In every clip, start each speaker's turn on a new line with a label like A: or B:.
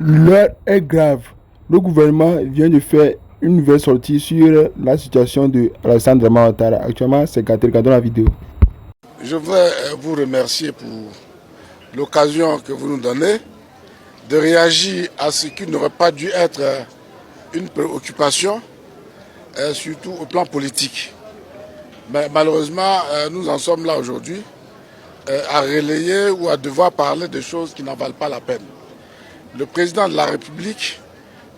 A: L'heure est grave. Le gouvernement vient de faire une nouvelle sortie sur la situation de Alassane Dramane Ouattara. Actuellement, c'est Catherine qui la vidéo.
B: Je voudrais vous remercier pour l'occasion que vous nous donnez de réagir à ce qui n'aurait pas dû être une préoccupation, surtout au plan politique. Mais malheureusement, nous en sommes là aujourd'hui à relayer ou à devoir parler de choses qui n'en valent pas la peine. Le président de la République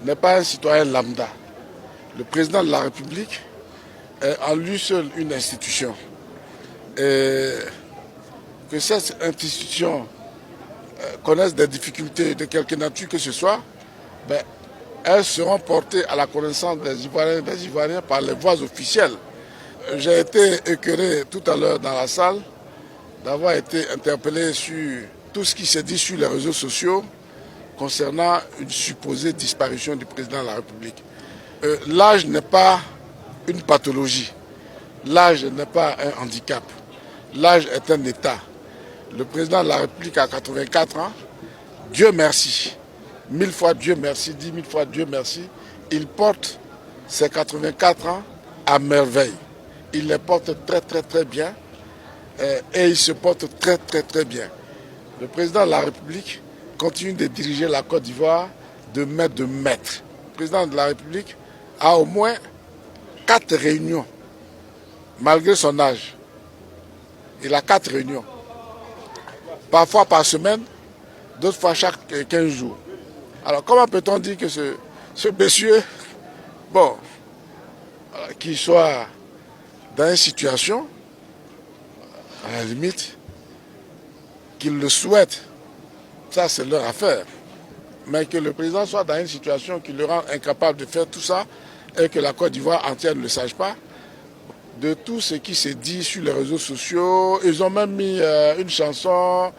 B: n'est pas un citoyen lambda. Le président de la République est en lui seul une institution. Et que cette institution connaisse des difficultés de quelque nature que ce soit, ben, elles seront portées à la connaissance des Ivoiriens par les voies officielles. J'ai été écœuré tout à l'heure dans la salle d'avoir été interpellé sur tout ce qui s'est dit sur les réseaux sociaux concernant une supposée disparition du président de la République. L'âge n'est pas une pathologie, l'âge n'est pas un handicap, l'âge est un état. Le président de la République a 84 ans, Dieu merci, 1000 fois Dieu merci, 10 000 fois Dieu merci, il porte ses 84 ans à merveille. Il les porte très très très bien et il se porte très très très bien. Le président de la République continue de diriger la Côte d'Ivoire de main de maître. Le président de la République a au moins 4 réunions, malgré son âge. Il a 4 réunions, parfois par semaine, d'autres fois chaque 15 jours. Alors comment peut-on dire que ce monsieur, bon, qu'il soit dans une situation, à la limite, qu'il le souhaite, ça c'est leur affaire. Mais que le président soit dans une situation qui le rend incapable de faire tout ça et que la Côte d'Ivoire entière ne le sache pas, de tout ce qui s'est dit sur les réseaux sociaux, ils ont même mis une chanson,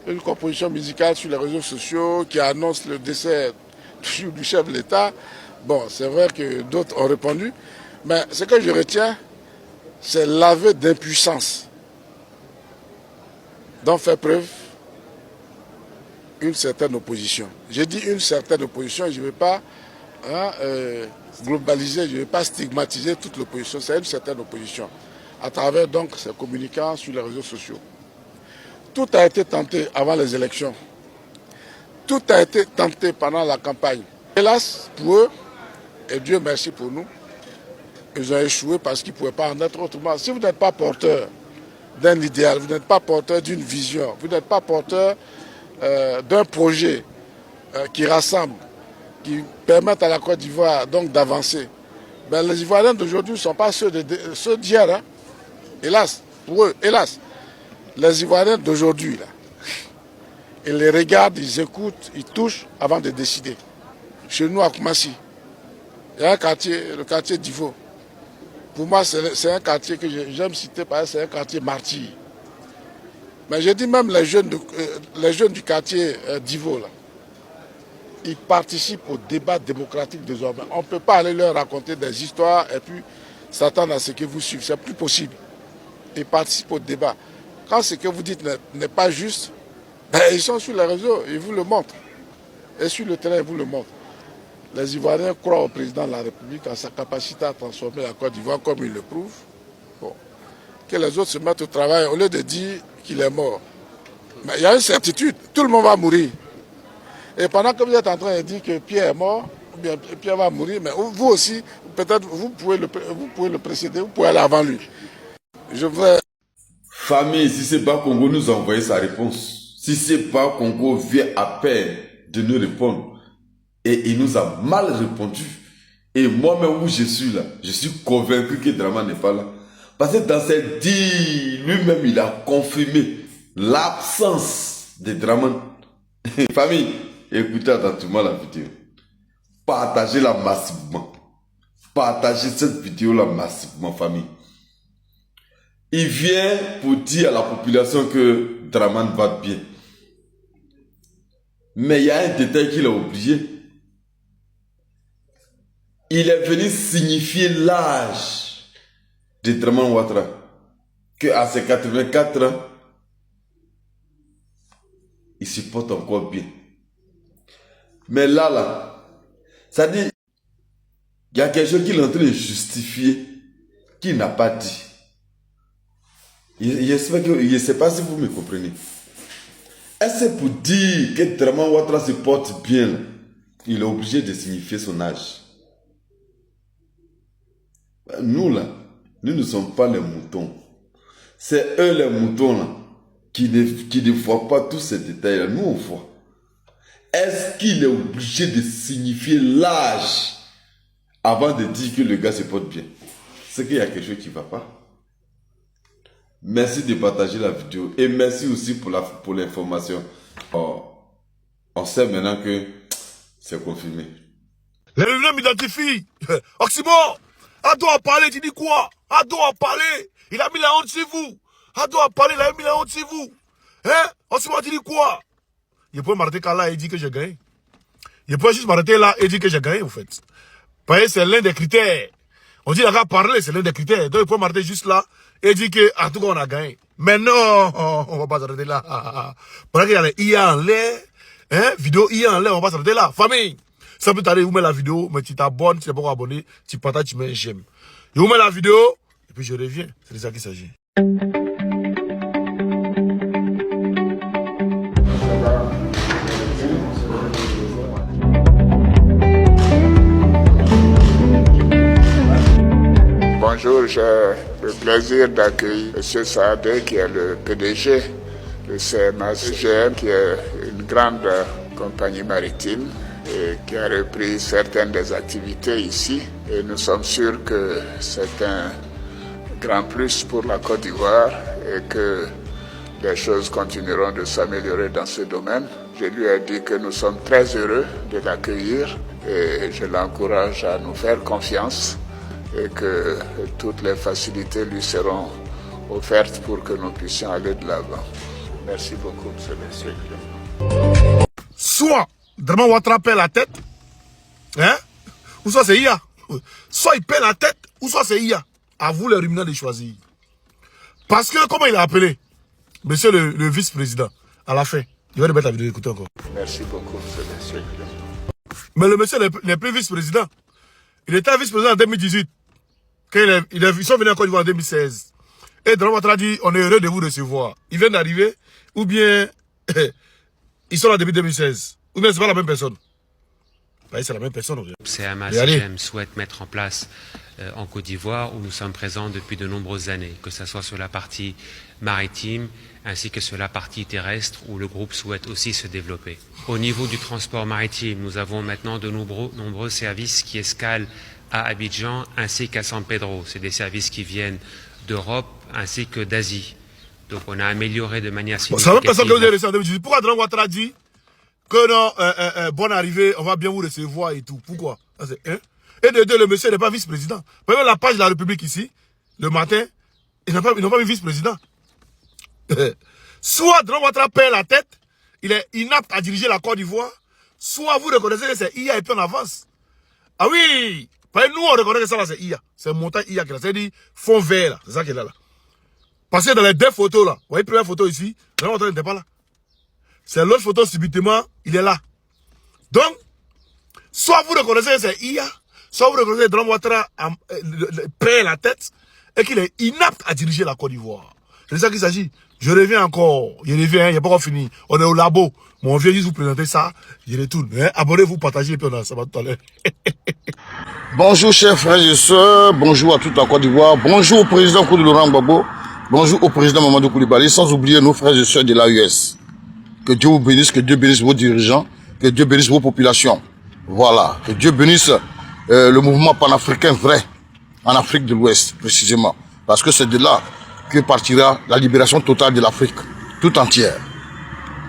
B: une composition musicale sur les réseaux sociaux qui annonce le décès du chef de l'État. Bon, c'est vrai que d'autres ont répondu, mais ce que je retiens, c'est l'aveu d'impuissance dont fait preuve une certaine opposition. J'ai dit une certaine opposition, je ne vais pas globaliser, je ne vais pas stigmatiser toute l'opposition, c'est une certaine opposition, à travers donc ces communicants sur les réseaux sociaux. Tout a été tenté avant les élections, tout a été tenté pendant la campagne. Hélas pour eux, et Dieu merci pour nous, ils ont échoué parce qu'ils ne pouvaient pas en être autrement. Si vous n'êtes pas porteur d'un idéal, vous n'êtes pas porteur d'une vision, vous n'êtes pas porteur d'un projet qui rassemble, qui permette à la Côte d'Ivoire donc d'avancer, ben, les Ivoiriens d'aujourd'hui ne sont pas ceux d'hier. Hein. Hélas, pour eux, hélas. Les Ivoiriens d'aujourd'hui, là, ils les regardent, ils écoutent, ils touchent avant de décider. Chez nous à Koumassi, il y a un quartier, le quartier d'Ivo. Pour moi, c'est un quartier que j'aime citer parce que c'est un quartier martyr. Mais je dis même les jeunes du quartier d'Ivo, là, ils participent au débat démocratique désormais. On ne peut pas aller leur raconter des histoires et puis s'attendre à ce que vous suivez. C'est plus possible. Ils participent au débat. Quand ce que vous dites n'est pas juste, ben, ils sont sur les réseaux, ils vous le montrent. Et sur le terrain, ils vous le montrent. Les Ivoiriens croient au président de la République, à sa capacité à transformer la Côte d'Ivoire comme il le prouve. Bon. Que les autres se mettent au travail au lieu de dire qu'il est mort. Mais il y a une certitude, tout le monde va mourir. Et pendant que vous êtes en train de dire que Pierre est mort, ou bien Pierre va mourir, mais vous aussi, peut-être vous pouvez le précéder, vous pouvez aller avant lui. Je voudrais...
C: Famille, si c'est pas Congo nous a envoyé sa réponse, si c'est pas Congo vient à peine de nous répondre, et il nous a mal répondu, et moi-même où je suis là, je suis convaincu que Dramane n'est pas là. Parce que dans ses dires, lui-même il a confirmé l'absence de Dramane. Famille, écoutez attentivement la vidéo. Partagez-la massivement. Partagez cette vidéo-là massivement, famille. Il vient pour dire à la population que Dramane va bien. Mais il y a un détail qu'il a oublié. Il est venu signifier l'âge de Dramane Ouattara. Qu'à ses 84 ans, il se porte encore bien. Mais là, ça dit, il y a quelque chose qu'il est en train de justifier, qu'il n'a pas dit. J'espère que, je ne sais pas si vous me comprenez. Est-ce que pour dire que Draman Ouattara se porte bien, là, il est obligé de signifier son âge? Nous là, nous ne sommes pas les moutons. C'est eux les moutons là, qui ne voient pas tous ces détails là. Nous on voit. Est-ce qu'il est obligé de signifier l'âge avant de dire que le gars se porte bien? C'est qu'il y a quelque chose qui ne va pas. Merci de partager la vidéo et merci aussi pour l'information. On sait maintenant que c'est confirmé.
D: Les réunions m'identifient. Oxymore, Ado a parlé, tu dis quoi? Ado a parlé, il a mis la honte sur vous. Ado a parlé, il a mis la honte sur vous. Hein? Oxymore, tu dis quoi? Il peut m'arrêter là et dire que j'ai gagné. Il peut juste m'arrêter là et dire que j'ai gagné, en fait. Parce que c'est l'un des critères. On dit, il a parlé, c'est l'un des critères. Donc, il peut m'arrêter juste là et dire que, en tout cas, on a gagné. Mais non, on va pas s'arrêter là. Pendant qu'il y a les IA en l'air, hein, vidéo IA en l'air, on va pas s'arrêter là. Famille, ça peut t'arriver, vous mettez la vidéo, mais tu t'abonnes, tu n'es pas encore abonné, tu partages, tu mets un j'aime. Je vous mets la vidéo, et puis je reviens. C'est de ça qu'il s'agit.
B: Bonjour, j'ai le plaisir d'accueillir M. Saadé, qui est le PDG de CMA-CGM, qui est une grande compagnie maritime et qui a repris certaines des activités ici. Et nous sommes sûrs que c'est un grand plus pour la Côte d'Ivoire et que les choses continueront de s'améliorer dans ce domaine. Je lui ai dit que nous sommes très heureux de l'accueillir et je l'encourage à nous faire confiance et que toutes les facilités lui seront offertes pour que nous puissions aller de l'avant. Merci beaucoup, M. le Président.
D: Soit Draman Ouattara perd la tête, hein, ou soit c'est IA. Soit il perd la tête, ou soit c'est IA. À vous les ruminants de choisir. Parce que, comment il a appelé monsieur le vice-président, à la fin. Il va remettre la vidéo, écoutez encore.
B: Merci beaucoup, M. le Président.
D: Mais le monsieur n'est plus vice-président. Il était vice-président en 2018. Quand ils sont venus en Côte d'Ivoire en 2016. Et Draman Ouattara dit, on est heureux de vous recevoir. Ils viennent d'arriver, ou bien ils sont là depuis 2016. Ou bien c'est pas la même personne. C'est la même personne.
E: CMA-CGM souhaite mettre en place en Côte d'Ivoire, où nous sommes présents depuis de nombreuses années, que ce soit sur la partie maritime ainsi que sur la partie terrestre, où le groupe souhaite aussi se développer. Au niveau du transport maritime, nous avons maintenant de nombreux services qui escalent à Abidjan ainsi qu'à San Pedro. C'est des services qui viennent d'Europe ainsi que d'Asie. Donc on a amélioré de manière significative.
D: C'est la même personne que vous avez reçu en 2018. Pourquoi Draman Ouattara dit que non, bonne arrivée, on va bien vous recevoir et tout? Pourquoi? Hein? Et de deux, le monsieur n'est pas vice-président. Même la page de la République ici, le matin, ils n'ont pas mis vice-président. Soit Draman Ouattara perd la tête, il est inapte à diriger la Côte d'Ivoire, soit vous reconnaissez que c'est IA et puis on avance. Ah oui! Parce que nous, on reconnaît que ça là, c'est IA. C'est montagne IA qui est là. C'est-à-dire fond vert là. C'est ça qui est là. Parce que dans les deux photos là, vous voyez la première photo ici, Draman Ouattara n'était pas là. C'est l'autre photo subitement, il est là. Donc, soit vous reconnaissez que c'est IA, soit vous reconnaissez que Draman Ouattara perd la tête et qu'il est inapte à diriger la Côte d'Ivoire. C'est de ça qu'il s'agit. Je reviens encore. Je reviens, il n'y a pas encore fini. On est au labo. Mais on vient juste vous présenter ça. Je retourne. Hein? Abonnez-vous, partagez et puis on a ça va tout à l'heure.
F: Bonjour chers frères et sœurs, bonjour à toute la Côte d'Ivoire, bonjour au président Koudou Laurent Gbagbo, bonjour au président Mamadou Koulibaly, sans oublier nos frères et sœurs de l'AES. Que Dieu vous bénisse, que Dieu bénisse vos dirigeants, que Dieu bénisse vos populations. Voilà, que Dieu bénisse le mouvement panafricain vrai, en Afrique de l'Ouest précisément. Parce que c'est de là que partira la libération totale de l'Afrique, tout entière.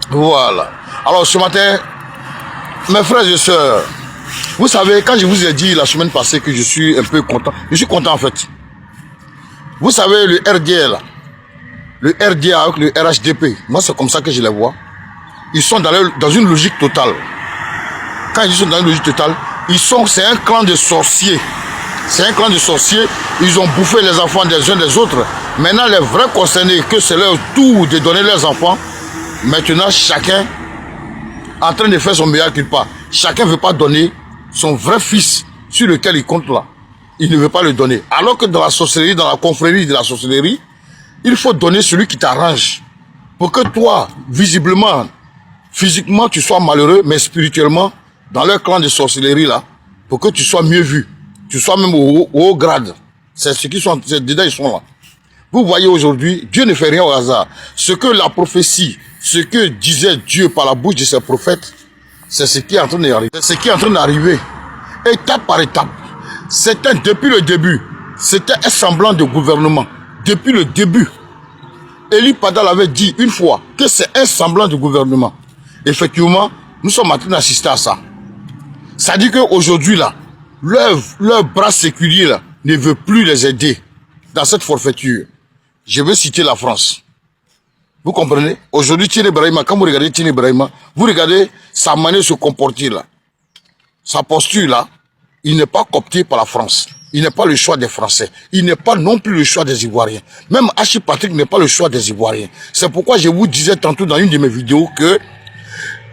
F: Voilà. Alors ce matin, mes frères et sœurs, vous savez, quand je vous ai dit la semaine passée que je suis un peu content, je suis content en fait. Vous savez, le RDA là, le RDA avec le RHDP, moi c'est comme ça que je les vois. Ils sont dans une logique totale. Quand ils sont dans une logique totale, c'est un clan de sorciers. C'est un clan de sorciers, ils ont bouffé les enfants des uns des autres. Maintenant, les vrais concernés, que c'est leur tour de donner leurs enfants, maintenant chacun en train de faire son meilleur culpa. chacun ne veut pas donner son vrai fils sur lequel il compte là. Il ne veut pas le donner. Alors que dans la sorcellerie, dans la confrérie de la sorcellerie, il faut donner celui qui t'arrange. Pour que toi, visiblement, physiquement, tu sois malheureux, mais spirituellement, dans leur clan de sorcellerie là, pour que tu sois mieux vu. Tu sois même au haut grade. C'est ceux qui sont dedans, ils sont là. Vous voyez aujourd'hui, Dieu ne fait rien au hasard. Ce que la prophétie, ce que disait Dieu par la bouche de ses prophètes, c'est ce qui est en train d'arriver. C'est ce qui est en train d'arriver. Étape par étape. C'était depuis le début. C'était un semblant de gouvernement. Depuis le début. Eli Padal avait dit une fois que c'est un semblant de gouvernement. Effectivement, nous sommes en train d'assister à ça. Ça dit qu'aujourd'hui, là, leur bras séculier là, ne veut plus les aider dans cette forfaiture. Je veux citer la France. Vous comprenez? Aujourd'hui, Tine Brahima, quand vous regardez Tine Brahima, vous regardez sa manière de se comporter là. Sa posture là, il n'est pas coopté par la France. Il n'est pas le choix des Français. Il n'est pas non plus le choix des Ivoiriens. Même Hachi Patrick n'est pas le choix des Ivoiriens. C'est pourquoi je vous disais tantôt dans une de mes vidéos que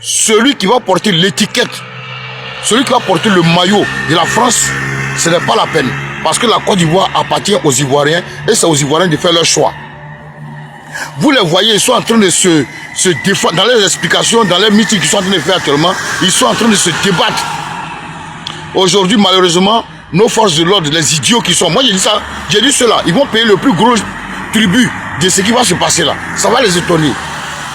F: celui qui va porter l'étiquette, celui qui va porter le maillot de la France, ce n'est pas la peine. Parce que la Côte d'Ivoire appartient aux Ivoiriens et c'est aux Ivoiriens de faire leur choix. Vous les voyez, ils sont en train de se défendre, dans les explications, dans les meetings qu'ils sont en train de faire actuellement, ils sont en train de se débattre. Aujourd'hui, malheureusement, nos forces de l'ordre, les idiots qui sont... Moi, j'ai dit ça, j'ai dit cela, ils vont payer le plus gros tribut de ce qui va se passer là. Ça va les étonner.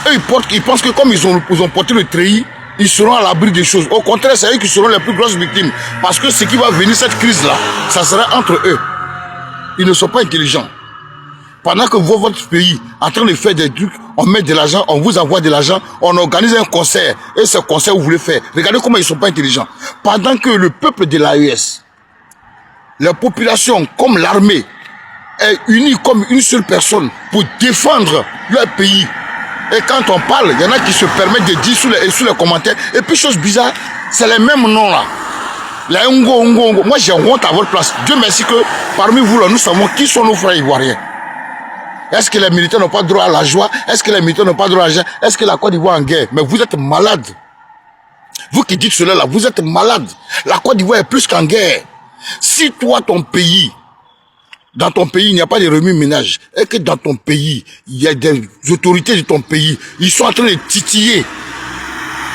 F: Eux, ils pensent que comme ils ont porté le treillis, ils seront à l'abri des choses. Au contraire, c'est eux qui seront les plus grosses victimes. Parce que ce qui va venir, cette crise-là, ça sera entre eux. Ils ne sont pas intelligents. Pendant que vous, votre pays, en train de faire des trucs, on met de l'argent, on vous envoie de l'argent, on organise un concert. Et ce concert, vous voulez faire. Regardez comment ils ne sont pas intelligents. Pendant que le peuple de l'AES, la population comme l'armée, est unie comme une seule personne pour défendre leur pays. Et quand on parle, il y en a qui se permettent de dire sous les commentaires. Et puis, chose bizarre, c'est les mêmes noms là. La Ngo. Moi, j'ai honte à votre place. Dieu merci que parmi vous là, nous savons qui sont nos frères ivoiriens. Est-ce que les militaires n'ont pas droit à la joie? Est-ce que les militaires n'ont pas droit à l'argent? Est-ce que la Côte d'Ivoire est en guerre? Mais vous êtes malade. Vous qui dites cela là, vous êtes malade. La Côte d'Ivoire est plus qu'en guerre. Si toi, ton pays, dans ton pays, il n'y a pas de remue-ménage, et que dans ton pays, il y a des autorités de ton pays, ils sont en train de titiller.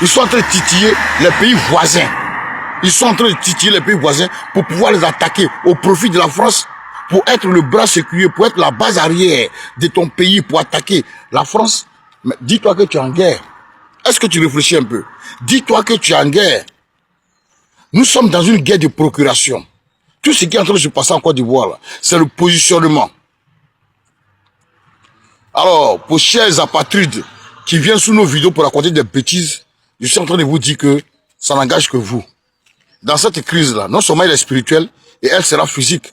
F: Ils sont en train de titiller les pays voisins. Ils sont en train de titiller les pays voisins pour pouvoir les attaquer au profit de la France, pour être le bras séculier, pour être la base arrière de ton pays, pour attaquer la France. Mais dis-toi que tu es en guerre. Est-ce que tu réfléchis un peu? Dis-toi que tu es en guerre. Nous sommes dans une guerre de procuration. Tout ce qui est en train de se passer en Côte d'Ivoire, c'est le positionnement. Alors, pour chers apatrides qui viennent sous nos vidéos pour raconter des bêtises, je suis en train de vous dire que ça n'engage que vous. Dans cette crise-là, non seulement elle est spirituelle, et elle sera physique.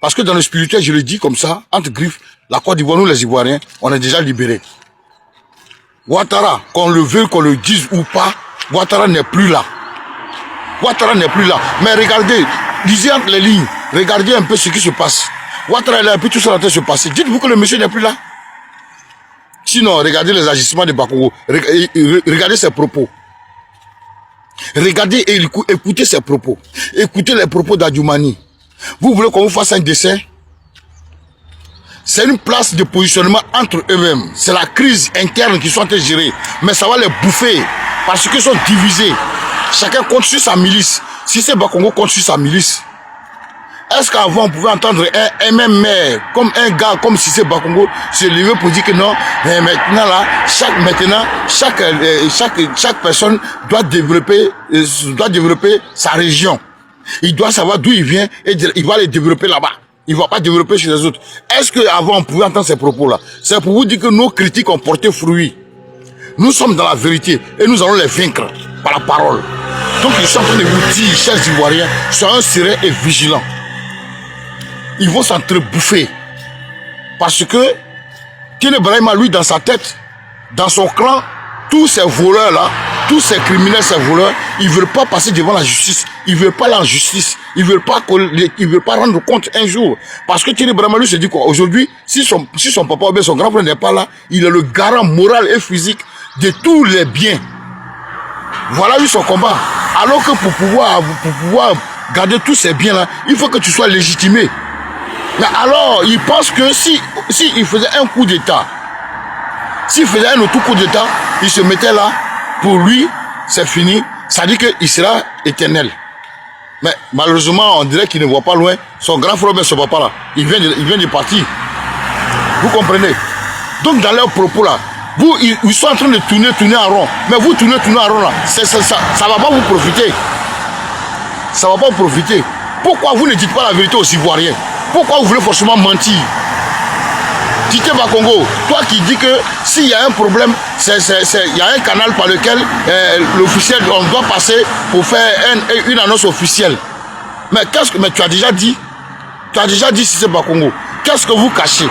F: Parce que dans le spirituel, je le dis comme ça, entre griffes, la Côte d'Ivoire, nous les Ivoiriens, on est déjà libérés. Ouattara, qu'on le veuille, qu'on le dise ou pas, Ouattara n'est plus là. Ouattara n'est plus là. Mais regardez, lisez entre les lignes, regardez un peu ce qui se passe. Ouattara est là, et puis tout ça est en train de se passer. Dites-vous que le monsieur n'est plus là. Sinon, regardez les agissements de Bakongo. Regardez ses propos. Regardez et écoutez ses propos. Écoutez les propos d'Adjoumani. Vous voulez qu'on vous fasse un dessin? C'est une place de positionnement entre eux-mêmes. C'est la crise interne qu'ils sont en train de gérer. Mais ça va les bouffer. Parce qu'ils sont divisés. Chacun compte sur sa milice. Si c'est Bakongo compte sur sa milice, est-ce qu'avant on pouvait entendre un même maire, comme un gars, comme si c'est Bakongo, se lever pour dire que non, mais maintenant là, chaque personne doit développer sa région. Il doit savoir d'où il vient et il va les développer là-bas. Il ne va pas développer chez les autres. Est-ce qu'avant on pouvait entendre ces propos-là? C'est pour vous dire que nos critiques ont porté fruit. Nous sommes dans la vérité et nous allons les vaincre par la parole. Donc je suis en train de vous dire, chers Ivoiriens, soyez sereins et vigilants. Ils vont s'entrebouffer. Parce que Tine Brahima, lui, dans sa tête, dans son clan, tous ces voleurs-là, tous ces criminels, ces voleurs, ils ne veulent pas passer devant la justice. Ils ne veulent pas la justice. Ils ne veulent pas rendre compte un jour. Parce que Tine Brahima, lui, se dit quoi? Aujourd'hui, si son papa ou bien son grand frère n'est pas là, il est le garant moral et physique de tous les biens Voilà lui son combat. Alors que pour pouvoir garder tous ces biens-là, il faut que tu sois légitimé. Mais alors, il pense que si il faisait un coup d'État, s'il faisait un autre coup d'État, il se mettait là, pour lui, c'est fini. Ça dit qu'il sera éternel. Mais malheureusement, on dirait qu'il ne voit pas loin. Son grand frère, son papa là, il vient de partir. Vous comprenez? Donc dans leurs propos là, ils sont en train de tourner en rond. Mais vous tournez en rond là, ça va pas vous profiter. Ça va pas vous profiter. Pourquoi vous ne dites pas la vérité aux Ivoiriens? Pourquoi vous voulez forcément mentir? Tite Bakongo, toi qui dis que s'il y a un problème, il y a un canal par lequel l'officiel, on doit passer pour faire une annonce officielle. Mais tu as déjà dit, Tite Bakongo, qu'est-ce que vous cachez?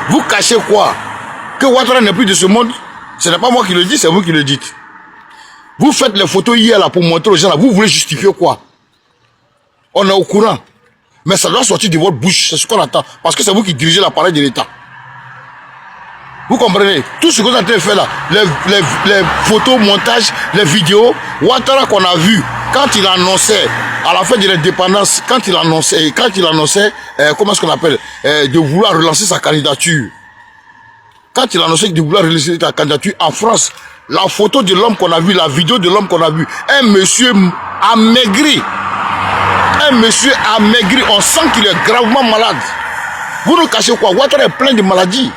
F: Vous cachez quoi? Que Ouattara n'est plus de ce monde? Ce n'est pas moi qui le dis, c'est vous qui le dites. Vous faites les photos hier là pour montrer aux gens là, vous voulez justifier quoi? On est au courant. Mais ça doit sortir de votre bouche, c'est ce qu'on attend. Parce que c'est vous qui dirigez l'appareil de l'État. Vous comprenez? Tout ce que vous êtes en train de faire là, les photos, montages, les vidéos, Ouattara qu'on a vu, quand il annonçait, à la fin de l'indépendance, quand il annonçait, comment est-ce qu'on appelle, de vouloir relancer sa candidature. Quand il annonçait de vouloir relancer sa candidature en France, la photo de l'homme qu'on a vu, la vidéo de l'homme qu'on a vu, un monsieur amaigri. Un monsieur amaigri, on sent qu'il est gravement malade. Vous nous cachez quoi? Ouattara est plein de maladies.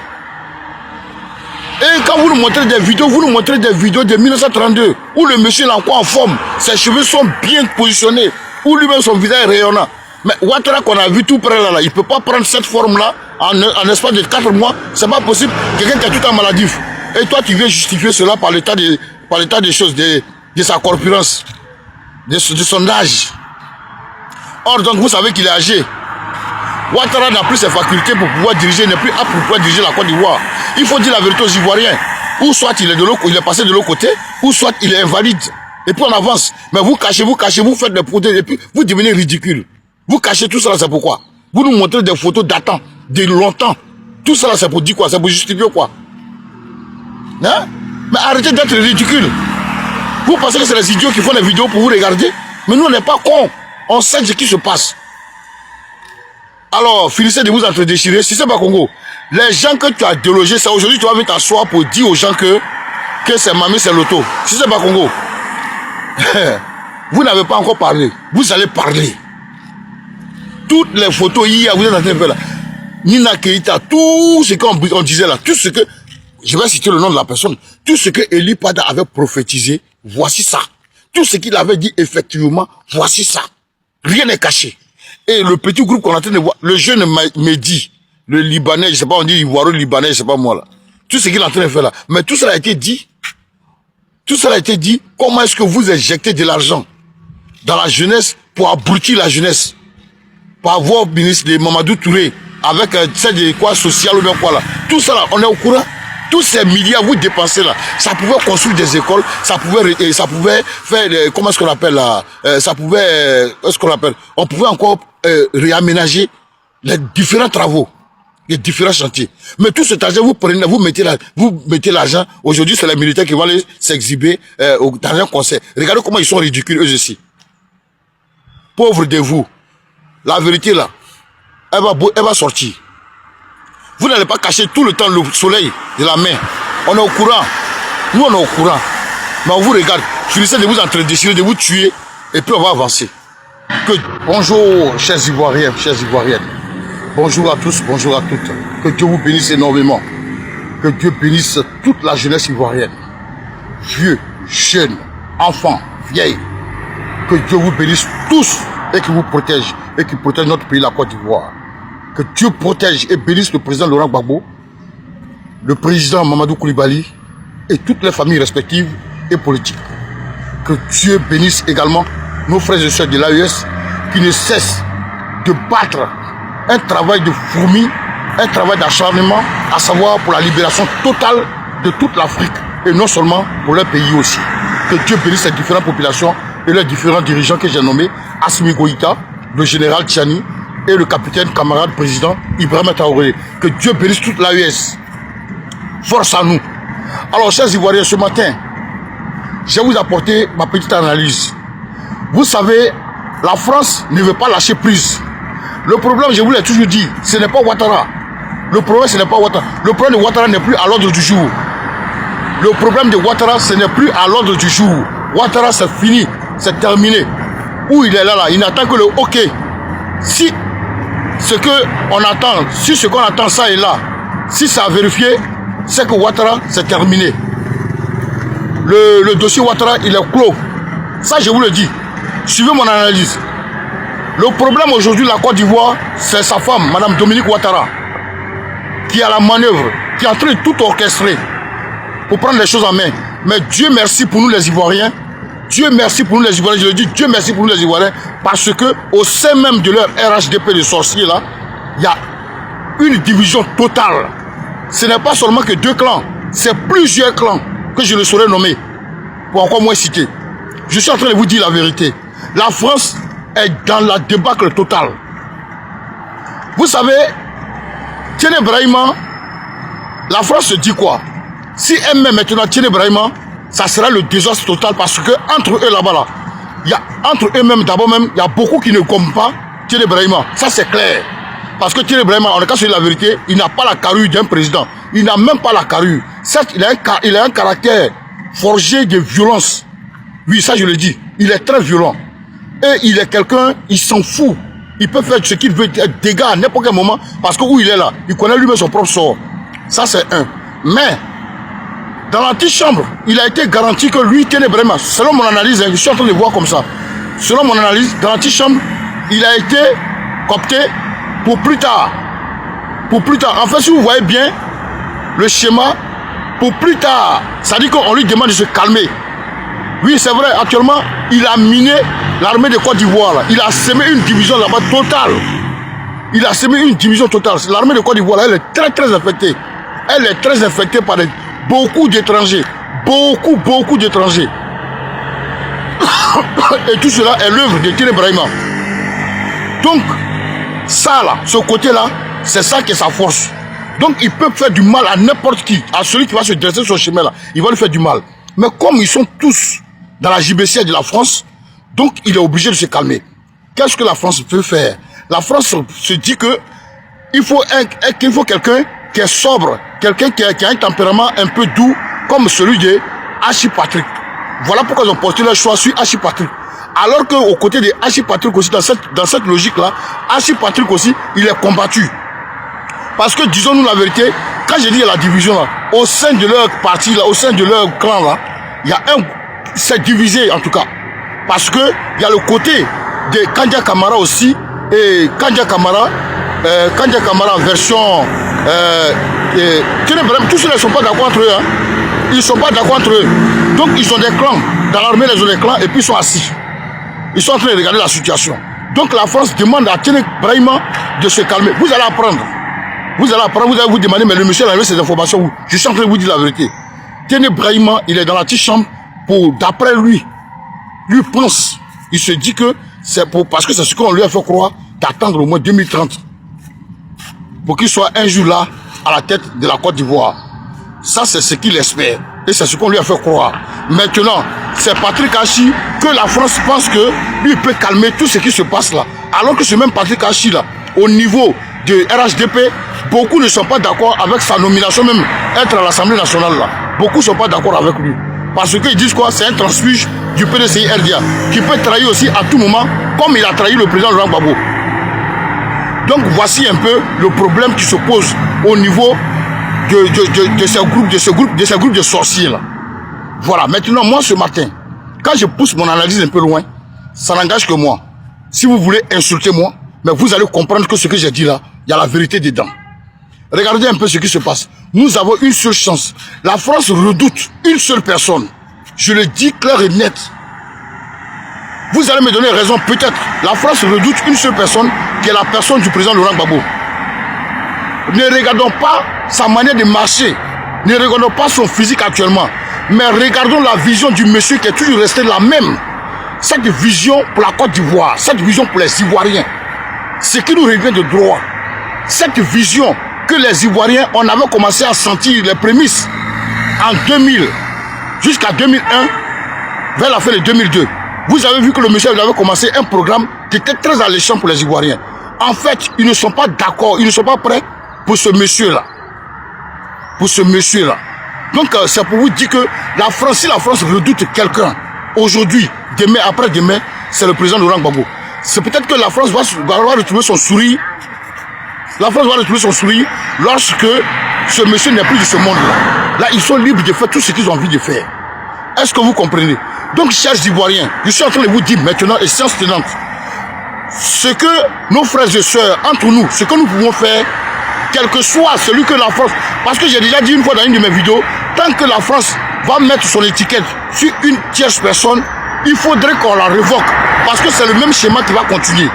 F: Et quand vous nous montrez des vidéos, de 1932, où le monsieur est encore en forme, ses cheveux sont bien positionnés, où lui-même son visage est rayonnant. Mais Ouattara qu'on a vu tout près là, il ne peut pas prendre cette forme-là en espace de 4 mois, c'est pas possible. Quelqu'un qui est tout en maladif. Et toi, tu viens justifier cela par l'état des choses, de sa corpulence, de son âge. Or, donc, vous savez qu'il est âgé. Ouattara n'a plus ses facultés pour pouvoir diriger, n'est plus apte pour pouvoir diriger la Côte d'Ivoire. Il faut dire la vérité aux Ivoiriens. Ou soit il est passé de l'autre côté, ou soit il est invalide. Et puis on avance. Mais vous cachez, vous faites des photos, et puis vous devenez ridicule. Vous cachez tout cela, c'est pourquoi? Vous nous montrez des photos datant de longtemps. Tout cela, c'est pour dire quoi? C'est pour justifier quoi? Hein? Mais arrêtez d'être ridicule. Vous pensez que c'est les idiots qui font des vidéos pour vous regarder? Mais nous, on n'est pas cons. On sait ce qui se passe. Alors, finissez de vous entre-déchirer. Si c'est pas Congo, les gens que tu as délogés, c'est aujourd'hui tu vas venir t'asseoir pour dire aux gens que c'est Mami, c'est l'auto. Si c'est pas Congo, vous n'avez pas encore parlé. Vous allez parler. Toutes les photos hier, vous êtes en train de faire là. Nina Keita, tout ce qu'on disait là, tout ce que, je vais citer le nom de la personne, tout ce que Eli Pada avait prophétisé, voici ça. Tout ce qu'il avait dit effectivement, voici ça. Rien n'est caché. Et le petit groupe qu'on est en train de voir, le jeune Mehdi, le Libanais, je sais pas, on dit Ivoiro Libanais, je sais pas moi là. Tout ce qu'il est en train de faire là. Mais tout cela a été dit. Tout cela a été dit. Comment est-ce que vous injectez de l'argent dans la jeunesse pour abrutir la jeunesse? Pour avoir ministre de Mamadou Touré avec celle de quoi social ou bien quoi là. Tout ça là, on est au courant. Tous ces milliards vous dépensez là, ça pouvait construire des écoles, ça pouvait faire, comment est-ce qu'on appelle là, on pouvait encore réaménager les différents travaux, les différents chantiers. Mais tout cet argent, vous mettez l'argent, aujourd'hui c'est les militaires qui vont aller s'exhiber dans un concert. Regardez comment ils sont ridicules eux aussi. Pauvres de vous, la vérité là, elle va sortir. Vous n'allez pas cacher tout le temps le soleil de la main. On est au courant. Nous, on est au courant. Mais on vous regarde. Finissez de vous entre-déchirer, de vous tuer. Et puis on va avancer. Bonjour, chers Ivoiriens, chères Ivoiriennes. Bonjour à tous, bonjour à toutes. Que Dieu vous bénisse énormément. Que Dieu bénisse toute la jeunesse ivoirienne. Vieux, jeunes, enfants, vieilles. Que Dieu vous bénisse tous et qu'il vous protège. Et qu'il protège notre pays, la Côte d'Ivoire. Que Dieu protège et bénisse le président Laurent Gbagbo, le président Mamadou Koulibaly et toutes les familles respectives et politiques. Que Dieu bénisse également nos frères et sœurs de l'AES qui ne cessent de battre un travail de fourmi, un travail d'acharnement, à savoir pour la libération totale de toute l'Afrique et non seulement pour leur pays aussi. Que Dieu bénisse ces différentes populations et les différents dirigeants que j'ai nommés, Assimi Goïta, le général Tchani, et le capitaine camarade président Ibrahima Traoré. Que Dieu bénisse toute l'AES. Force à nous. Alors, chers Ivoiriens, ce matin, je vais vous apporter ma petite analyse. Vous savez, la France ne veut pas lâcher prise. Le problème, je vous l'ai toujours dit, ce n'est pas Ouattara. Le problème, ce n'est pas Ouattara. Le problème de Ouattara n'est plus à l'ordre du jour. Le problème de Ouattara, ce n'est plus à l'ordre du jour. Ouattara, c'est fini, c'est terminé. Où il est là, il n'attend que le OK. Si ce qu'on attend, si ce qu'on attend, ça est là, si ça a vérifié, c'est que Ouattara, c'est terminé. Le dossier Ouattara, il est clos. Ça, je vous le dis. Suivez mon analyse. Le problème aujourd'hui de la Côte d'Ivoire, c'est sa femme, Madame Dominique Ouattara, qui est à la manœuvre, qui est en train de tout orchestrer pour prendre les choses en main. Mais Dieu merci pour nous les Ivoiriens. Dieu merci pour nous les Ivoiriens. Je le dis, Dieu merci pour nous les Ivoiriens. Parce que au sein même de leur RHDP de sorciers là, il y a une division totale. Ce n'est pas seulement que 2 clans, c'est plusieurs clans que je ne saurais nommer. Pour encore moins citer. Je suis en train de vous dire la vérité. La France est dans la débâcle totale. Vous savez, Tiene Brahima, la France se dit quoi? Si elle met maintenant Tiene Brahima, ça sera le désastre total parce que entre eux là-bas, là, il y a entre eux-mêmes, d'abord même, il y a beaucoup qui ne comprennent pas Tiene Brahima. Ça c'est clair. Parce que Tiene Brahima, en tout cas sur la vérité, il n'a pas la carrure d'un président. Il n'a même pas la carrure. Certes, il a un caractère forgé de violence. Oui, ça je le dis. Il est très violent. Et il est quelqu'un, il s'en fout. Il peut faire ce qu'il veut, dégâts à n'importe quel moment. Parce que où il est là, il connaît lui-même son propre sort. Ça c'est un. Mais, dans l'antichambre, il a été garanti que lui, Tiene Brahima, selon mon analyse, je suis en train de voir comme ça. Selon mon analyse, dans l'antichambre, il a été coopté pour plus tard. Pour plus tard. En fait, si vous voyez bien le schéma, pour plus tard, ça dit qu'on lui demande de se calmer. Oui, c'est vrai, actuellement, il a miné l'armée de Côte d'Ivoire. Il a semé une division là-bas totale. Il a semé une division totale. L'armée de Côte d'Ivoire, elle est très, très infectée. Elle est très infectée par beaucoup d'étrangers. Beaucoup d'étrangers. Et tout cela est l'œuvre de Tiene Brahima. Donc, ça là, ce côté-là, c'est ça qui est sa force. Donc, il peut faire du mal à n'importe qui. À celui qui va se dresser sur ce chemin-là. Il va lui faire du mal. Mais comme ils sont tous dans la JBC de la France, donc il est obligé de se calmer. Qu'est-ce que la France peut faire? La France se dit que il faut quelqu'un qui est sobre, quelqu'un qui a un tempérament un peu doux, comme celui de Hachi Patrick. Voilà pourquoi ils ont porté leur choix sur Hachi Patrick. Alors qu'au côté de Hachi Patrick aussi, dans cette logique-là, Hachi Patrick aussi, il est combattu. Parce que, disons-nous la vérité, quand je dis la division là, au sein de leur parti là, au sein de leur clan là, il y a c'est divisé en tout cas. Parce que il y a le côté de Kandia Kamara aussi, et Kandia Kamara en version tous ceux-là ne sont pas d'accord entre eux. Hein. Ils ne sont pas d'accord entre eux. Donc ils ont des clans. Dans l'armée, ils ont des clans et puis ils sont assis. Ils sont en train de regarder la situation. Donc la France demande à Tiene Brahima de se calmer. Vous allez apprendre. Vous allez vous demander, mais le monsieur a enlevé ces informations où? Je suis en train de vous dire la vérité. Tiene Brahima, il est dans la petite chambre pour, d'après lui pense, il se dit que c'est parce que c'est ce qu'on lui a fait croire, d'attendre au moins 2030 pour qu'il soit un jour là à la tête de la Côte d'Ivoire. Ça, c'est ce qu'il espère et c'est ce qu'on lui a fait croire. Maintenant, c'est Patrick Hachi que la France pense que lui peut calmer tout ce qui se passe là. Alors que ce même Patrick Hachi là, au niveau de RHDP, beaucoup ne sont pas d'accord avec sa nomination même, être à l'Assemblée nationale là. Beaucoup ne sont pas d'accord avec lui. Parce qu'ils disent quoi? C'est un transfuge du PDCI RDA qui peut trahir aussi à tout moment, comme il a trahi le président Laurent Gbagbo. Donc voici un peu le problème qui se pose au niveau de ces groupes de sorciers là. Voilà, maintenant moi ce matin, quand je pousse mon analyse un peu loin, ça n'engage que moi. Si vous voulez insulter moi, mais vous allez comprendre que ce que j'ai dit là, il y a la vérité dedans. Regardez un peu ce qui se passe. Nous avons une seule chance. La France redoute une seule personne. Je le dis clair et net. Vous allez me donner raison, peut-être. La France redoute une seule personne, qui est la personne du président Laurent Gbagbo. Ne regardons pas sa manière de marcher. Ne regardons pas son physique actuellement. Mais regardons la vision du monsieur qui est toujours resté la même. Cette vision pour la Côte d'Ivoire, cette vision pour les Ivoiriens. Ce qui nous revient de droit. Cette vision que les Ivoiriens, on avait commencé à sentir les prémices en 2000 jusqu'à 2001, vers la fin de 2002, vous avez vu que le monsieur avait commencé un programme qui était très alléchant pour les Ivoiriens. En fait, ils ne sont pas d'accord, ils ne sont pas prêts pour ce monsieur-là. Pour ce monsieur-là. Donc, c'est pour vous dire que la France, si la France redoute quelqu'un, aujourd'hui, demain, après-demain, c'est le président Laurent Gbagbo. C'est peut-être que la France va retrouver son sourire. La France va retrouver son sourire lorsque ce monsieur n'est plus de ce monde-là. Là, ils sont libres de faire tout ce qu'ils ont envie de faire. Est-ce que vous comprenez? Donc, chers Ivoiriens, je suis en train de vous dire maintenant, et séance tenante, ce que nos frères et sœurs, entre nous, ce que nous pouvons faire, quel que soit celui que la France... Parce que j'ai déjà dit une fois dans une de mes vidéos, tant que la France va mettre son étiquette sur une tierce personne, il faudrait qu'on la révoque. Parce que c'est le même schéma qui va continuer.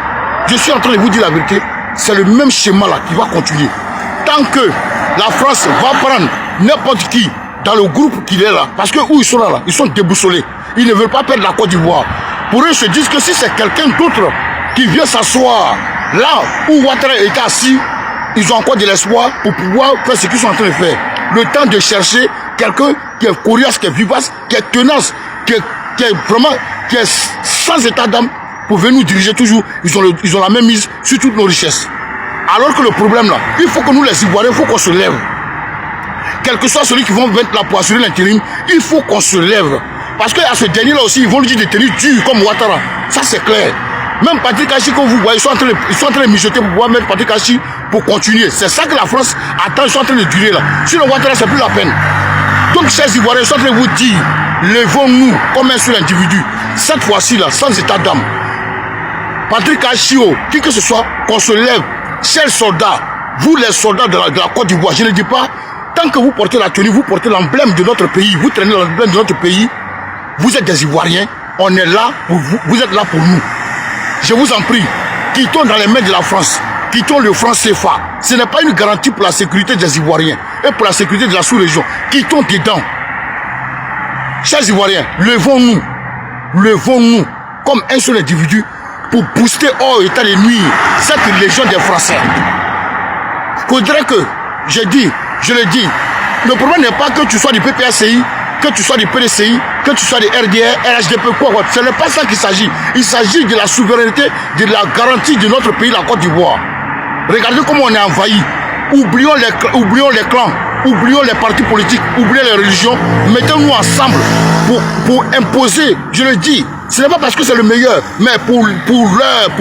F: Je suis en train de vous dire la vérité, c'est le même schéma là qui va continuer. Tant que la France va prendre n'importe qui dans le groupe qu'il est là, parce que où ils sont là, ils sont déboussolés. Ils ne veulent pas perdre la Côte d'Ivoire. Pour eux, ils se disent que si c'est quelqu'un d'autre qui vient s'asseoir là où Ouattara est assis, ils ont encore de l'espoir pour pouvoir faire ce qu'ils sont en train de faire. Le temps de chercher quelqu'un qui est coriace, qui est vivace, qui est tenace, qui est sans état d'âme pour venir nous diriger toujours. Ils ont la même mise sur toutes nos richesses. Alors que le problème là, il faut que nous les Ivoiriens, il faut qu'on se lève. Quel que soit celui qui va mettre là pour assurer l'intérim, il faut qu'on se lève. Parce qu'à ce dernier là aussi, ils vont lui dire de tenir dur comme Ouattara. Ça c'est clair. Même Patrick Hachi, comme vous voyez, ils sont en train de mijoter pour pouvoir mettre Patrick Hachi pour continuer. C'est ça que la France attend, ils sont en train de durer là. Sinon Ouattara, c'est plus la peine. Donc, chers Ivoiriens, ils sont en train de vous dire, levons-nous comme un seul individu. Cette fois-ci là, sans état d'âme. Patrick Hachi, qui que ce soit, qu'on se lève. Chers soldats, vous les soldats de la Côte d'Ivoire, je ne dis pas, tant que vous portez la tenue, vous portez l'emblème de notre pays, vous traînez l'emblème de notre pays, vous êtes des Ivoiriens, on est là pour vous, vous êtes là pour nous. Je vous en prie, quittons dans les mains de la France, quittons le franc CFA. Ce n'est pas une garantie pour la sécurité des Ivoiriens et pour la sécurité de la sous-région. Quittons dedans. Chers Ivoiriens, levons-nous comme un seul individu pour booster hors état de nuire cette légion des Français. Il faudrait que, je le dis, le problème n'est pas que tu sois du PPACI, que tu sois du PDCI, que tu sois du RDR, RHDP, quoi. Ce n'est pas ça qu'il s'agit. Il s'agit de la souveraineté, de la garantie de notre pays, la Côte d'Ivoire. Regardez comment on est envahi. Oublions les clans, oublions les partis politiques, oublions les religions. Mettons-nous ensemble pour imposer, je le dis, ce n'est pas parce que c'est le meilleur, mais pour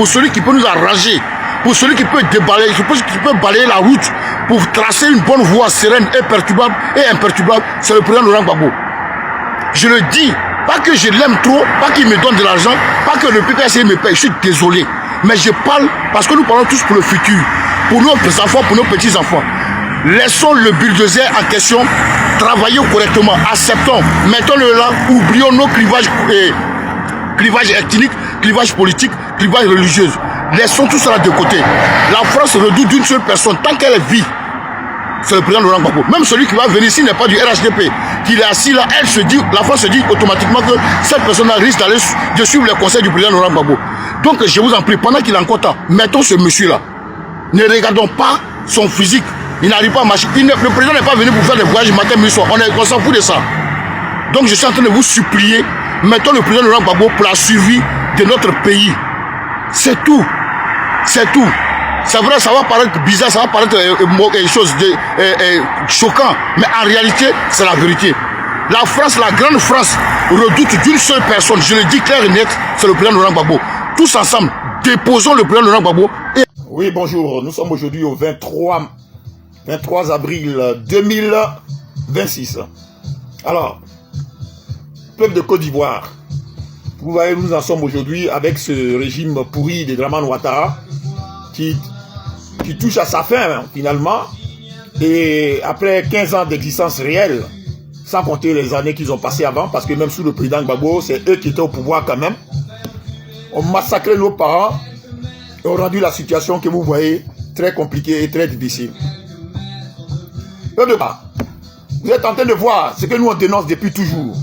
F: celui qui peut nous arranger, pour celui qui peut déballer, qui peut balayer la route, pour tracer une bonne voie sereine et perturbable et imperturbable, c'est le président Laurent Gbagbo. Je le dis, pas que je l'aime trop, pas qu'il me donne de l'argent, pas que le PPACI me paye, je suis désolé. Mais je parle parce que nous parlons tous pour le futur, pour nos enfants, pour nos petits-enfants. Laissons le bulldozer en question travailler correctement, acceptons, mettons-le là, oublions nos clivages ethniques, clivages politiques, clivages religieux. Laissons tout cela de côté. La France redoute d'une seule personne, tant qu'elle vit. C'est le président Laurent Gbagbo. Même celui qui va venir ici n'est pas du RHDP, qu'il est assis là, la France se dit automatiquement que cette personne-là risque d'aller de suivre les conseils du président Laurent Gbagbo. Donc je vous en prie, pendant qu'il est encore temps, mettons ce monsieur-là. Ne regardons pas son physique. Il n'arrive pas à marcher. Le président n'est pas venu pour faire des voyages matin, midi, soir. On s'en fout de ça. Donc je suis en train de vous supplier, mettons le président Laurent Gbagbo pour la survie de notre pays. C'est tout. C'est tout. C'est vrai, ça va paraître bizarre, ça va paraître chose choquant, mais en réalité, c'est la vérité. La France, la grande France, redoute d'une seule personne, je le dis clair et net, c'est le président Laurent Gbagbo. Tous ensemble, déposons le président Laurent Gbagbo.
G: Oui, bonjour, nous sommes aujourd'hui au 23 avril 2026. Alors, peuple de Côte d'Ivoire, vous voyez, nous en sommes aujourd'hui avec ce régime pourri de Dramane Ouattara qui touche à sa fin finalement, et après 15 ans d'existence réelle, sans compter les années qu'ils ont passées avant, parce que même sous le président Gbagbo, c'est eux qui étaient au pouvoir quand même, ont massacré nos parents et ont rendu la situation que vous voyez très compliquée et très difficile. Vous êtes en train de voir ce que nous on dénonce depuis toujours.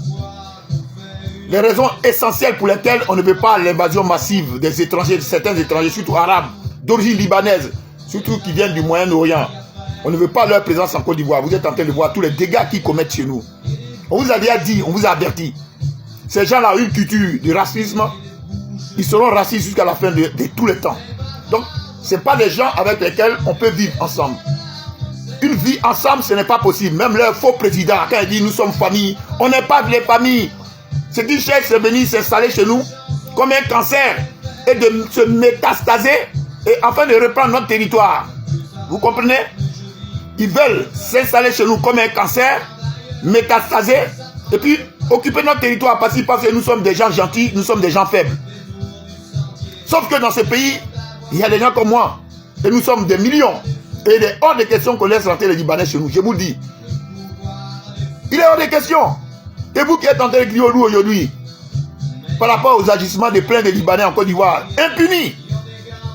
G: Les raisons essentielles pour lesquelles on ne veut pas l'invasion massive des étrangers, de certains étrangers, surtout arabes, d'origine libanaise, surtout qui viennent du Moyen-Orient. On ne veut pas leur présence en Côte d'Ivoire. Vous êtes en train de voir tous les dégâts qu'ils commettent chez nous. On vous a déjà dit, on vous a averti. ces gens-là ont une culture de racisme, ils seront racistes jusqu'à la fin de tous les temps. Donc, ce n'est pas des gens avec lesquels on peut vivre ensemble. Une vie ensemble, ce n'est pas possible. Même le faux président, quand il dit nous sommes famille, on n'est pas les familles. Ce qui cherche, c'est venir s'installer chez nous comme un cancer et de se métastaser et afin de reprendre notre territoire. Vous comprenez? Ils veulent s'installer chez nous comme un cancer, métastaser et puis occuper notre territoire parce qu'ils pensent que nous sommes des gens gentils, nous sommes des gens faibles. Sauf que dans ce pays, il y a des gens comme moi et nous sommes des millions. Et il est hors de question qu'on laisse rentrer les Libanais chez nous, je vous le dis. Il est hors de question. Et vous qui êtes en train de crier au loup aujourd'hui, par rapport aux agissements de plein de Libanais en Côte d'Ivoire, impunis.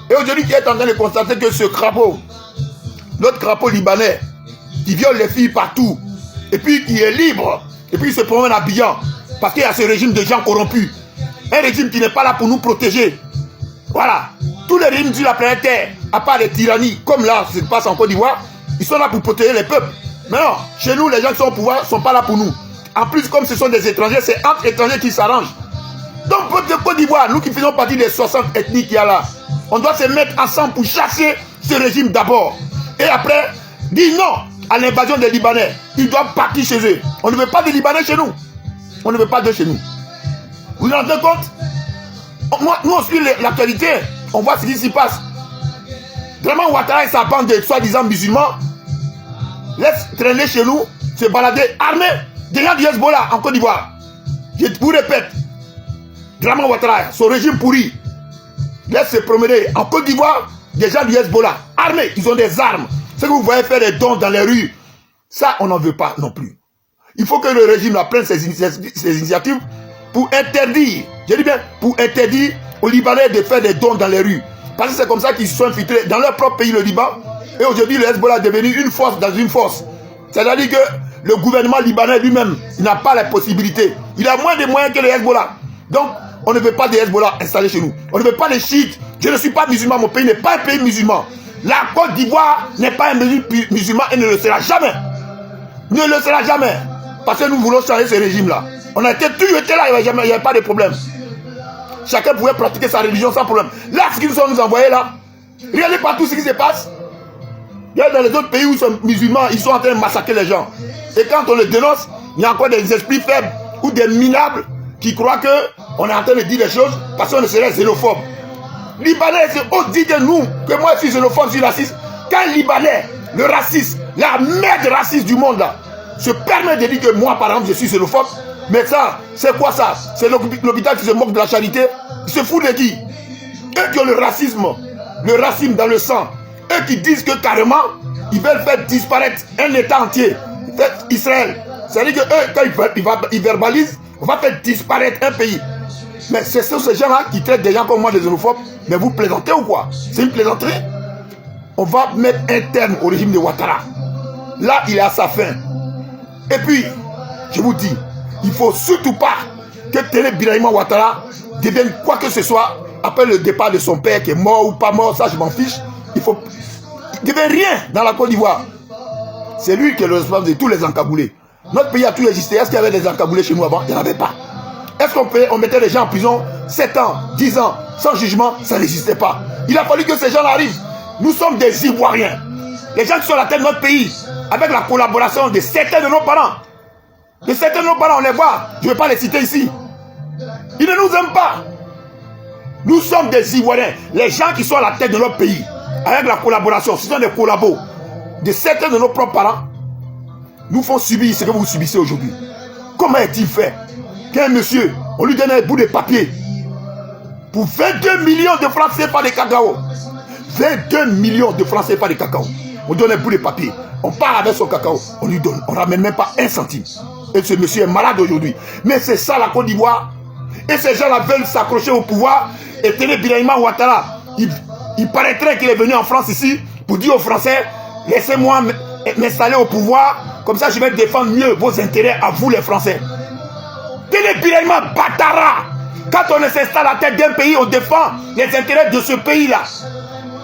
G: Et aujourd'hui qui êtes en train de constater que ce crapaud, notre crapaud libanais, qui viole les filles partout, et puis qui est libre, et puis il se promène habillant, parce qu'il y a ce régime de gens corrompus. Un régime qui n'est pas là pour nous protéger. Voilà. Tous les régimes sur la planète Terre, à part les tyrannies, comme là, ce qui se passe en Côte d'Ivoire, ils sont là pour protéger les peuples. Mais non, chez nous, les gens qui sont au pouvoir ne sont pas là pour nous. En plus, comme ce sont des étrangers, c'est entre étrangers qui s'arrangent. Donc, peuple de Côte d'Ivoire, nous qui faisons partie des 60 ethnies qu'il y a là, on doit se mettre ensemble pour chasser ce régime d'abord. Et après, dire non à l'invasion des Libanais. Ils doivent partir chez eux. On ne veut pas de Libanais chez nous. On ne veut pas d'eux chez nous. Vous vous rendez compte? Nous, on suit l'actualité. On voit ce qui s'y passe. Vraiment, Ouattara et sa bande de soi-disant musulmans laissent traîner chez nous, se balader armés des gens du Hezbollah en Côte d'Ivoire. Je vous répète, Draman Ouattara, son régime pourri, laisse se promener en Côte d'Ivoire des gens du Hezbollah armés, ils ont des armes. Ce que vous voyez faire des dons dans les rues, ça, on n'en veut pas non plus. Il faut que le régime là, prenne ses initiatives pour interdire, je dis bien, pour interdire aux Libanais de faire des dons dans les rues. Parce que c'est comme ça qu'ils se sont infiltrés dans leur propre pays, le Liban. Et aujourd'hui, le Hezbollah est devenu une force dans une force. C'est-à-dire que le gouvernement libanais lui-même n'a pas la possibilité. Il a moins de moyens que le Hezbollah. Donc, on ne veut pas de Hezbollah installés chez nous. On ne veut pas les chiites. Je ne suis pas musulman, mon pays n'est pas un pays musulman. La Côte d'Ivoire n'est pas un pays musulman et ne le sera jamais. Ne le sera jamais. Parce que nous voulons changer ce régime-là. On a été toujours été là, il n'y avait pas de problème. Chacun pouvait pratiquer sa religion sans problème. Là, ce qu'ils nous ont envoyé là, regardez partout ce qui se passe. Regardez dans les autres pays où ils sont musulmans, ils sont en train de massacrer les gens. Et quand on les dénonce, il y a encore des esprits faibles ou des minables qui croient qu'on est en train de dire des choses parce qu'on serait xénophobe. Libanais, c'est aussi dit que nous, que moi je suis xénophobe, je suis raciste. Quand un Libanais, le raciste, la merde raciste du monde là, se permet de dire que moi par exemple je suis xénophobe, mais ça, c'est quoi ça? C'est l'hôpital qui se moque de la charité? Il se fout de qui? Eux qui ont le racisme dans le sang, eux qui disent que carrément, ils veulent faire disparaître un État entier, Israël. C'est-à-dire que eux, quand ils verbalisent, on va faire disparaître un pays. Mais c'est ces gens-là qui traitent des gens comme moi des xénophobes. Mais vous plaisantez ou quoi? C'est une plaisanterie. On va mettre un terme au régime de Ouattara. Là, il est à sa fin. Et puis, je vous dis, il ne faut surtout pas que Téné Birahima Ouattara devienne quoi que ce soit après le départ de son père qui est mort ou pas mort, ça je m'en fiche. Il ne devient rien dans la Côte d'Ivoire. C'est lui qui est le responsable de tous les encagoulés. Notre pays a tout existé. Est-ce qu'il y avait des encagoulés chez nous avant? Il n'y en avait pas. Est-ce qu'on mettait les gens en prison 7 ans, 10 ans, sans jugement? Ça n'existait pas. Il a fallu que ces gens arrivent. Nous sommes des Ivoiriens. Les gens qui sont à la tête de notre pays, avec la collaboration de certains de nos parents. De certains de nos parents, on les voit. Je ne vais pas les citer ici. Ils ne nous aiment pas. Nous sommes des Ivoiriens. Les gens qui sont à la tête de notre pays, avec la collaboration, ce sont des collabos de certains de nos propres parents, nous font subir ce que vous subissez aujourd'hui. Comment est-il fait qu'un monsieur, on lui donne un bout de papier pour 22 millions de francs CFA de cacao? 22 millions de francs CFA de cacao. On donne un bout de papier. On part avec son cacao. On lui donne. On ne ramène même pas un centime. Et ce monsieur est malade aujourd'hui. Mais c'est ça la Côte d'Ivoire. Et ces gens-là veulent s'accrocher au pouvoir. Et Téné Birahima Ouattara, il paraîtrait qu'il est venu en France ici pour dire aux Français, laissez-moi m'installer au pouvoir. Comme ça, je vais défendre mieux vos intérêts à vous, les Français. Téné Birahima Ouattara, quand on s'installe à la tête d'un pays, on défend les intérêts de ce pays-là.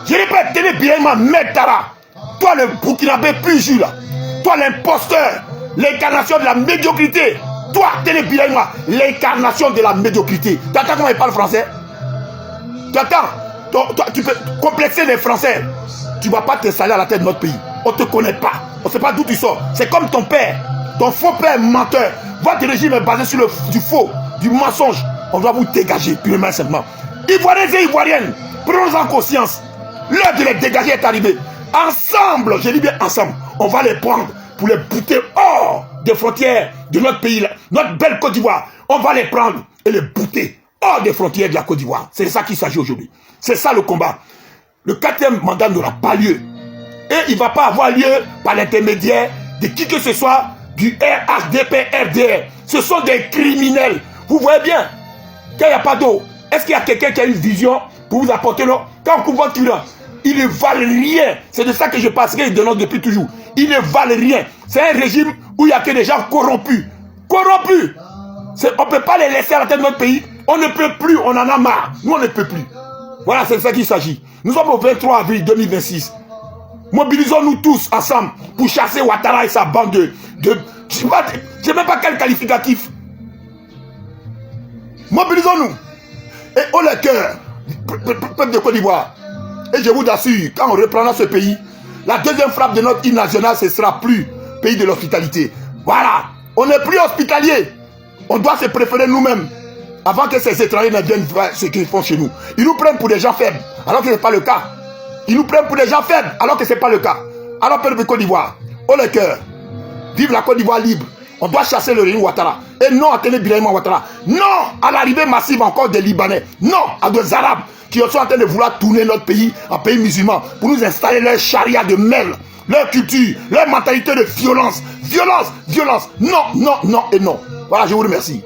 G: Je répète, Téné Birahima Ouattara, toi le Burkinabé plus jus là, toi l'imposteur, l'incarnation de la médiocrité, Toi, Télé Birahima, l'incarnation de la médiocrité. Tu entends comment il parle français? Tu entends? Tu peux complexer les Français. Tu ne vas pas t'installer à la tête de notre pays. On ne te connaît pas. On ne sait pas d'où tu sors. C'est comme ton père. Ton faux père menteur. Votre régime est basé sur du faux, du mensonge. On doit vous dégager, purement et simplement. Ivoiriens et Ivoiriennes, prenons en conscience. L'heure de les dégager est arrivée. Ensemble, je dis bien ensemble, on va les prendre pour les bouter hors des frontières de notre pays, notre belle Côte d'Ivoire. On va les prendre et les bouter hors des frontières de la Côte d'Ivoire. C'est ça qu'il s'agit aujourd'hui. C'est ça le combat. Le 4e mandat n'aura pas lieu. Et il ne va pas avoir lieu par l'intermédiaire de qui que ce soit du RHDP, RDR. Ce sont des criminels. Vous voyez bien, quand il n'y a pas d'eau, est-ce qu'il y a quelqu'un qui a une vision pour vous apporter l'eau? Quand on coupe votre tueur, ils ne valent rien. C'est de ça que je passe, qu'ils dénoncent depuis toujours. Ils ne valent rien. C'est un régime où il n'y a que des gens corrompus. Corrompus. On ne peut pas les laisser à la tête de notre pays. On ne peut plus, on en a marre. Nous, on ne peut plus. Voilà, c'est de ça qu'il s'agit. Nous sommes au 23 avril 2026. Mobilisons-nous tous ensemble pour chasser Ouattara et sa bande de je ne sais même pas quel qualificatif. Mobilisons-nous. Et haut le cœur, peuple de Côte d'Ivoire. Et je vous assure, quand on reprendra ce pays, la deuxième frappe de notre hymne national, ce ne sera plus pays de l'hospitalité. Voilà, on n'est plus hospitalier. On doit se préférer nous-mêmes avant que ces étrangers ne viennent voir ce qu'ils font chez nous. Ils nous prennent pour des gens faibles, alors que ce n'est pas le cas. Ils nous prennent pour des gens faibles, alors que ce n'est pas le cas. Alors, peuple de Côte d'Ivoire, haut le cœur, vive la Côte d'Ivoire libre. On doit chasser le régime Ouattara. Et non à Télé Birahima Ouattara. Non à l'arrivée massive encore des Libanais. Non à des Arabes qui sont en train de vouloir tourner notre pays en pays musulman pour nous installer leur charia de mêle, leur culture, leur mentalité de violence. Violence, violence. Non, non, non et non. Voilà, je vous remercie.